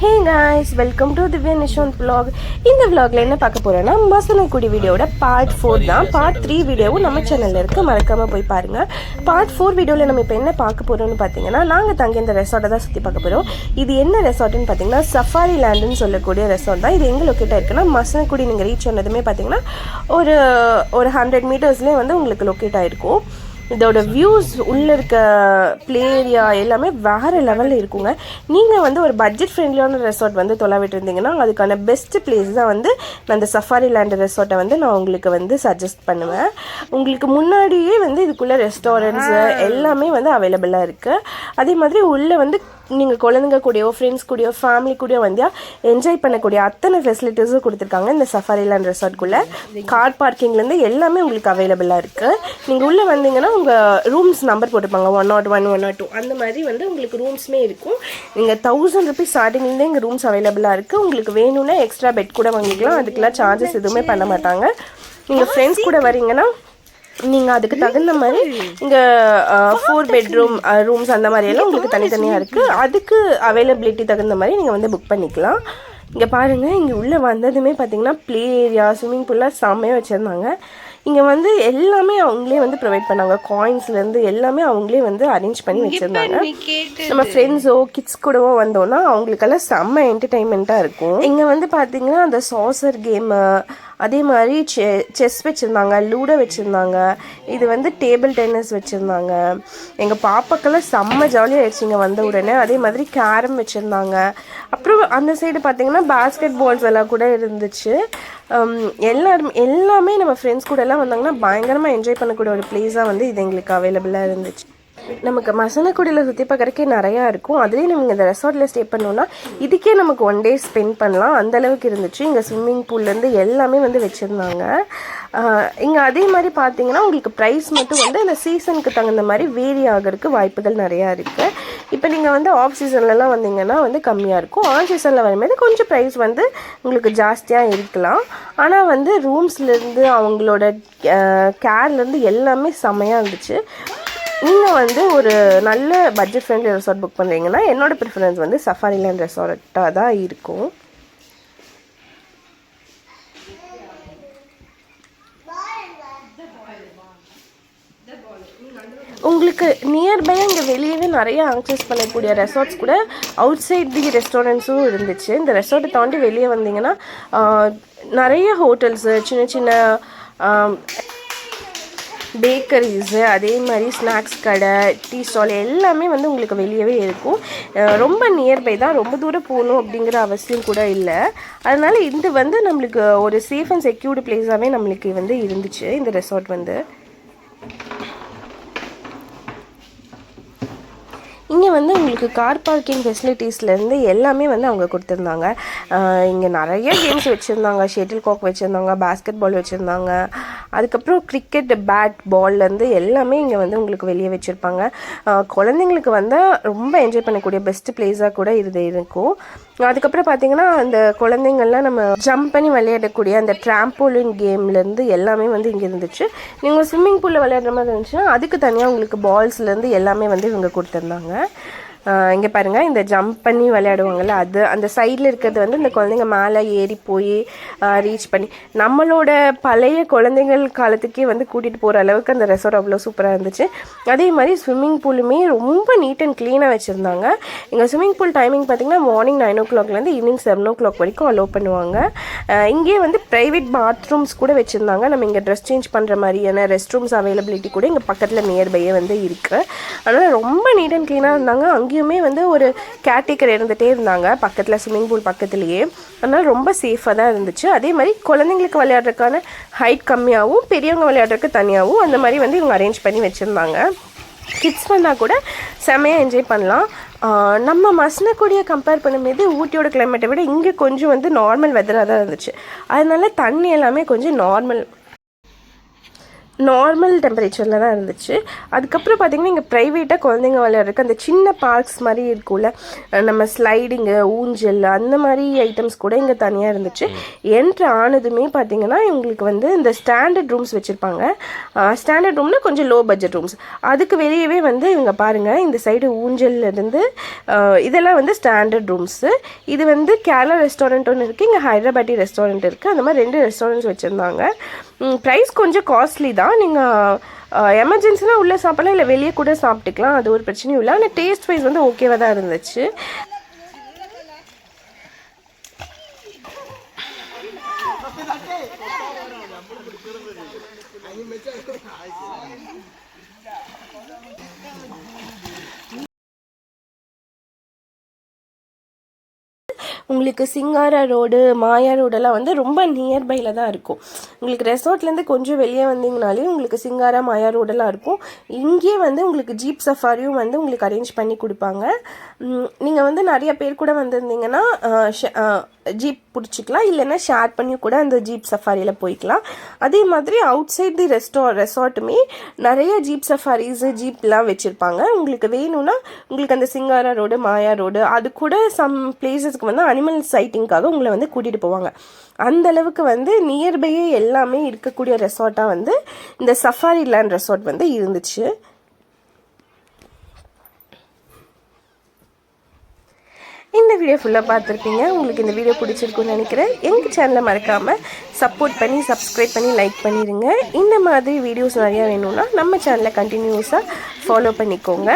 Hey guys, welcome to Divya Nishant vlog. இந்த vlogல என்ன பார்க்க போறேன்னா மசனக்குடி வீடியோட பார்ட் 4 தான். பார்ட் 3 வீடியோவும் நம்ம சேனல்ல இருக்கு, மறக்காம போய் பாருங்க. பார்ட் 4 வீடியோல நம்ம இப்போ என்ன பார்க்க போறோம்னு பார்த்தீங்கன்னா, நாங்க தங்கி இந்த ரெசார்ட்டை தான் சுற்றி பார்க்க போறோம். இது என்ன ரெசார்ட்னு பார்த்தீங்கன்னா சஃபாரி லேண்டுன்னு சொல்லக்கூடிய ரெசார்ட் தான். இது எங்க லொக்கேட் ஆயிருக்குன்னா மசனக்குடி நீங்க ரீச் பண்ணதுமே பார்த்தீங்கன்னா ஒரு 100 மீட்டர்ஸ்லேயே வந்து உங்களுக்கு லொக்கேட் ஆயிருக்கும். இதோட வியூஸ் உள்ளே இருக்க ப்ளே ஏரியா எல்லாமே வேறு லெவலில் இருக்குங்க. நீங்கள் வந்து ஒரு பட்ஜெட் ஃப்ரெண்ட்லியான ரெசார்ட் வந்து தொலைவிட்டு இருந்தீங்கன்னா அதுக்கான பெஸ்ட் பிளேஸ் தான் வந்து நான் இந்த சஃபாரி லேண்ட் ரெசார்ட்டை வந்து நான் உங்களுக்கு வந்து சஜஸ்ட் பண்ணுவேன். உங்களுக்கு முன்னாடியே வந்து இதுக்குள்ளே ரெஸ்டாரண்ட்ஸு எல்லாமே வந்து அவைலபிளாக இருக்குது. அதே மாதிரி உள்ளே வந்து நீங்கள் குழந்தைங்க கூடயோ ஃப்ரெண்ட்ஸ் கூடயோ ஃபேமிலி கூடயோ வந்து என்ஜாய் பண்ணக்கூடிய அத்தனை ஃபெசிலிட்டிஸும் கொடுத்துருக்காங்க இந்த சஃபாரி லேண்ட் ரெசார்ட்குள்ளே. கார் பார்க்கிங்லேருந்து எல்லாமே உங்களுக்கு அவைலபிளாக இருக்குது. நீங்கள் உள்ளே வந்தீங்கன்னா உங்கள் ரூம்ஸ் நம்பர் போட்டுருப்பாங்க 101, 102 அந்த மாதிரி வந்து உங்களுக்கு ரூம்ஸுமே இருக்கும். நீங்கள் 1000 rupees ஸ்டார்டிங்லேருந்தே இங்கே ரூம்ஸ் அவைலபிளாக இருக்குது. உங்களுக்கு வேணும்னா எக்ஸ்ட்ரா பெட் கூட வாங்கிக்கலாம். அதுக்கெல்லாம் சார்ஜஸ் எதுவுமே பண்ண மாட்டாங்க. நீங்கள் ஃப்ரெண்ட்ஸ் கூட வரீங்கன்னா நீங்கள் அதுக்கு தகுந்த மாதிரி இங்கே 4 bedroom ரூம்ஸ் அந்த மாதிரியெல்லாம் உங்களுக்கு தனித்தனியாக இருக்குது. அதுக்கு அவைலபிலிட்டி தகுந்த மாதிரி நீங்கள் வந்து புக் பண்ணிக்கலாம். இங்கே பாருங்கள், இங்கே உள்ளே வந்ததுமே பார்த்தீங்கன்னா ப்ளே ஏரியா, ஸ்விம்மிங் பூல்லாம் செம்மையாக வச்சுருந்தாங்க. இங்கே வந்து எல்லாமே அவங்களே வந்து ப்ரொவைட் பண்ணாங்க. காயின்ஸ்லேருந்து எல்லாமே அவங்களே வந்து அரேஞ்ச் பண்ணி வச்சுருந்தாங்க. நம்ம ஃப்ரெண்ட்ஸோ கிட்ஸ் கூடவோ வந்தோன்னா அவங்களுக்கெல்லாம் செம்ம என்டர்டெயின்மெண்ட்டாக இருக்கும். இங்கே வந்து பார்த்திங்கன்னா அந்த சாசர் கேமு, அதே மாதிரி செஸ் வச்சுருந்தாங்க, லூடோ வச்சுருந்தாங்க, இது வந்து டேபிள் டென்னிஸ் வச்சுருந்தாங்க. எங்கள் பாப்பாக்கெல்லாம் செம்ம ஜாலியாக ஆயிடுச்சு இங்கே வந்த உடனே. அதே மாதிரி கேரம் வச்சுருந்தாங்க. அப்புறம் அந்த சைடு பார்த்திங்கன்னா பேஸ்கெட் பால்ஸ் எல்லாம் கூட இருந்துச்சு. எல்லாமே நம்ம ஃப்ரெண்ட்ஸ் கூட எல்லாம் வந்தாங்கன்னா பயங்கரமாக என்ஜாய் பண்ணக்கூடிய ஒரு பிளேஸாக வந்து இது எங்களுக்கு அவைலபிளாக இருந்துச்சு. நமக்கு மசனக்குடியில் சுற்றி பார்க்குறக்கே நிறையா இருக்கும். அதுலேயே நம்ம இந்த ரெசார்ட்டில் ஸ்டே பண்ணோன்னா இதுக்கே நமக்கு 1 day ஸ்பெண்ட் பண்ணலாம், அந்தளவுக்கு இருந்துச்சு. இங்கே ஸ்விம்மிங் பூல்லேருந்து எல்லாமே வந்து வச்சுருந்தாங்க. இங்கே அதே மாதிரி பார்த்தீங்கன்னா உங்களுக்கு ப்ரைஸ் மட்டும் வந்து அந்த சீசனுக்கு தகுந்த மாதிரி வேரி ஆகிறதுக்கு வாய்ப்புகள் நிறையா இருக்குது. இப்போ நீங்கள் வந்து ஆஃப் சீசன்லலாம் வந்தீங்கன்னா வந்து கம்மியாக இருக்கும். ஆன் சீசனில் வரும்போது கொஞ்சம் ப்ரைஸ் வந்து உங்களுக்கு ஜாஸ்தியாக இருக்கலாம். ஆனால் வந்து ரூம்ஸ்லேருந்து அவங்களோட கேர்லேருந்து எல்லாமே செம்மையாக இருந்துச்சு. நீங்கள் வந்து ஒரு நல்ல பட்ஜெட் ஃப்ரெண்ட்லி ரெசார்ட் புக் பண்ணுறீங்கன்னா என்னோடய ப்ரிஃபரன்ஸ் வந்து சஃபாரி லேண்ட் ரெசார்ட்டாக தான் இருக்கும். உங்களுக்கு நியர்பை இங்கே வெளியவே நிறைய ஆக்சஸ் பண்ணக்கூடிய ரெசார்ட்ஸ் கூட அவுட் சைட் தி ரெஸ்டாரண்ட்ஸும் இருந்துச்சு. இந்த ரெசார்ட்டை தாண்டி வெளியே வந்தீங்கன்னா நிறைய ஹோட்டல்ஸு, சின்ன சின்ன பேக்கரிஸு, அதே மாதிரி ஸ்நாக்ஸ் கடை, டீ ஸ்டால் எல்லாமே வந்து உங்களுக்கு வெளியவே இருக்கும். ரொம்ப நியர்பை தான், ரொம்ப தூரம் போகணும் அப்படிங்கிற அவசியம் கூட இல்லை. அதனால் இது வந்து நம்மளுக்கு ஒரு சேஃப் அண்ட் செக்யூர்டு பிளேஸாகவே நம்மளுக்கு வந்து இருந்துச்சு இந்த ரெசார்ட் வந்து. இங்கே வந்து உங்களுக்கு கார் பார்க்கிங் ஃபெசிலிட்டிஸ்லேருந்து எல்லாமே வந்து அவங்க கொடுத்துருந்தாங்க. இங்கே நிறைய கேம்ஸ் வச்சுருந்தாங்க. ஷட்டில் காக் வச்சுருந்தாங்க, பேஸ்கெட் பால் வச்சுருந்தாங்க, அதுக்கப்புறம் கிரிக்கெட் பேட் பால்லேருந்து எல்லாமே இங்கே வந்து உங்களுக்கு வெளியே வச்சுருப்பாங்க. குழந்தைங்களுக்கு வந்து ரொம்ப என்ஜாய் பண்ணக்கூடிய பெஸ்ட் பிளேஸாக கூட இது இருக்கும். அதுக்கப்புறம் பார்த்தீங்கன்னா அந்த குழந்தைங்கள்லாம் நம்ம ஜம்ப் பண்ணி விளையாடக்கூடிய அந்த ட்ராம்போலின் கேம்லேருந்து எல்லாமே வந்து இங்கே இருந்துச்சு. நீங்கள் ஸ்விம்மிங் பூலில் விளையாடுற மாதிரி இருந்துச்சுன்னா அதுக்கு தனியாக உங்களுக்கு பால்ஸ்லேருந்து எல்லாமே வந்து இவங்க கொடுத்துருந்தாங்க. இங்கே பாருங்கள், இந்த ஜம்ப் பண்ணி விளையாடுவாங்கள்ல அது, அந்த சைடில் இருக்கிறது வந்து இந்த குழந்தைங்க மேலே ஏறி போய் ரீச் பண்ணி நம்மளோட பழைய குழந்தைங்கள் காலத்துக்கே வந்து கூட்டிகிட்டு போகிற அளவுக்கு அந்த ரெசார்ட் அவ்வளோ சூப்பராக இருந்துச்சு. அதே மாதிரி ஸ்விம்மிங் பூலுமே ரொம்ப நீட் அண்ட் க்ளீனாக வச்சுருந்தாங்க. எங்கள் ஸ்விம்மிங் பூல் டைமிங் பார்த்திங்கன்னா மார்னிங் 9 o'clockலேருந்து ஈவினிங் 7 o'clock வரைக்கும் அலோவ் பண்ணுவாங்க. இங்கேயே வந்து ப்ரைவேட் பாத்ரூம்ஸ் கூட வச்சுருந்தாங்க. நம்ம இங்கே ட்ரெஸ் சேஞ்ச் பண்ணுற மாதிரியான ரெஸ்ட் ரூம்ஸ் அவைலபிலிட்டி கூட இங்கே பக்கத்தில் நியர்பையே வந்து இருக்குது. அதனால் ரொம்ப நீட் அண்ட் க்ளீனாக இருந்தாங்க. அங்கேயுமே வந்து ஒரு கேர்டேக்கர் இருந்துகிட்டே இருந்தாங்க பக்கத்தில், ஸ்விம்மிங் பூல் பக்கத்துலேயே. அதனால் ரொம்ப சேஃபாக தான் இருந்துச்சு. அதே மாதிரி குழந்தைங்களுக்கு விளையாடுறதுக்கான ஹைட் கம்மியாகவும் பெரியவங்க விளையாடுறதுக்கு தனியாகவும் அந்த மாதிரி வந்து இவங்க அரேஞ்ச் பண்ணி வச்சுருந்தாங்க. கிட்ஸ் வந்தால் கூட செம்மையாக என்ஜாய் பண்ணலாம். நம்ம மசனக்குடியை கம்பேர் பண்ணும்போது ஊட்டியோட கிளைமேட்டை விட இங்கே கொஞ்சம் வந்து நார்மல் வெதராக தான் இருந்துச்சு. அதனால தண்ணி எல்லாமே கொஞ்சம் நார்மல் டெம்பரேச்சரில் தான் இருந்துச்சு. அதுக்கப்புறம் பார்த்திங்கன்னா இங்கே ப்ரைவேட்டாக குழந்தைங்க விளையாடுறதுக்கு அந்த சின்ன பார்க்ஸ் மாதிரி இருக்கும்ல, நம்ம ஸ்லைடிங்கு, ஊஞ்சல் அந்த மாதிரி ஐட்டம்ஸ் கூட இங்கே தனியாக இருந்துச்சு. என்ட்ரு ஆனதுமே பார்த்திங்கன்னா இவங்களுக்கு வந்து இந்த ஸ்டாண்டர்ட் ரூம்ஸ் வச்சுருப்பாங்க. ஸ்டாண்டர்ட் ரூம்னா கொஞ்சம் லோ பட்ஜெட் ரூம்ஸ். அதுக்கு வெளியவே வந்து இவங்க பாருங்கள், இந்த சைடு ஊஞ்சல்லேருந்து இதெல்லாம் வந்து ஸ்டாண்டர்ட் ரூம்ஸு. இது வந்து கேரளா ரெஸ்டாரண்ட் ஒன்று இருக்குது, இங்கே ஹைதராபாடி ரெஸ்டாரண்ட் இருக்குது. அந்த மாதிரி 2 ரெஸ்டாரண்ட்ஸ் வச்சுருந்தாங்க. ப்ரைஸ் கொஞ்சம் காஸ்ட்லி தான். நீங்கள் எமர்ஜென்சினா உள்ளே சாப்பிடலாம், இல்லை வெளியே கூட சாப்பிட்டுக்கலாம், அது ஒரு பிரச்சனையும் இல்லை. ஆனால் டேஸ்ட் வைஸ் வந்து ஓகேவாக தான் இருந்துச்சு. உங்களுக்கு சிங்காரா ரோடு, மாயா ரோடெல்லாம் வந்து ரொம்ப நியர்பையில் தான் இருக்கும். உங்களுக்கு ரெசார்ட்லேருந்து கொஞ்சம் வெளியே வந்தீங்கனாலே உங்களுக்கு சிங்காரா, மாயா ரோடெல்லாம் இருக்கும். இங்கேயே வந்து உங்களுக்கு ஜீப் சஃபாரியும் வந்து உங்களுக்கு அரேஞ்ச் பண்ணி கொடுப்பாங்க. நீங்கள் வந்து நிறைய பேர் கூட வந்திருந்தீங்கன்னா ஜீப் பிடிச்சிக்கலாம், இல்லைன்னா ஷேர் பண்ணி கூட அந்த ஜீப் சஃபாரியில் போய்க்கலாம். அதே மாதிரி அவுட் சைட் தி ரெசார்ட்டுமே நிறைய ஜீப் சஃபாரிஸு, ஜீப்லாம் வச்சுருப்பாங்க. உங்களுக்கு வேணும்னா உங்களுக்கு அந்த சிங்காரா ரோடு, மாயா ரோடு, அது கூட சம் பிளேசஸ்க்கு வந்து அனிமல் சைட்டிங்காக உங்களை வந்து கூட்டிகிட்டு போவாங்க. அந்த அளவுக்கு வந்து நியர்பையே எல்லாமே இருக்கக்கூடிய ரெசார்ட்டாக வந்து இந்த சஃபாரி லேண்ட் ரெசார்ட் வந்து இருந்துச்சு. இந்த வீடியோ ஃபுல்லாக பார்த்துருப்பீங்க. உங்களுக்கு இந்த வீடியோ பிடிச்சிருக்குன்னு நினைக்கிறேன். எங்கள் சேனலை மறக்காமல் சப்போர்ட் பண்ணி, சப்ஸ்கிரைப் பண்ணி, லைக் பண்ணிடுங்க. இந்த மாதிரி வீடியோஸ் நிறையா வேணும்னா நம்ம சேனலை கண்டினியூஸாக ஃபாலோ பண்ணிக்கோங்க.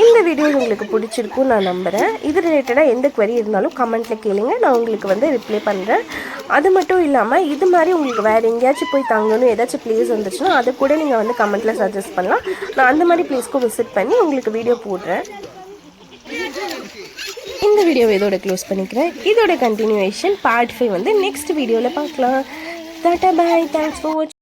இந்த வீடியோ உங்களுக்கு பிடிச்சிருக்குன்னு நான் நம்புகிறேன். இது ரிலேட்டடாக எந்த குவரி இருந்தாலும் கமெண்ட்டில் கேளுங்க, நான் உங்களுக்கு வந்து ரிப்ளை பண்ணுறேன். அது மட்டும் இல்லாமல் இது மாதிரி உங்களுக்கு வேறு எங்கேயாச்சும் போய் தங்கணும், ஏதாச்சும் பிளேஸ் வந்துச்சுன்னா அதை கூட நீங்கள் வந்து கமெண்ட்டில் சஜஸ்ட் பண்ணலாம். நான் அந்த மாதிரி பிளேஸ்க்கும் விசிட் பண்ணி உங்களுக்கு வீடியோ போடுறேன். இந்த வீடியோவை இதோட க்ளோஸ் பண்ணிக்கிறேன். இதோட கண்டினியூவேஷன் பார்ட் 5 வந்து நெக்ஸ்ட் வீடியோவில் பார்க்கலாம். டாடா, பாய், தேங்க்ஸ் ஃபார் வாட்சிங்.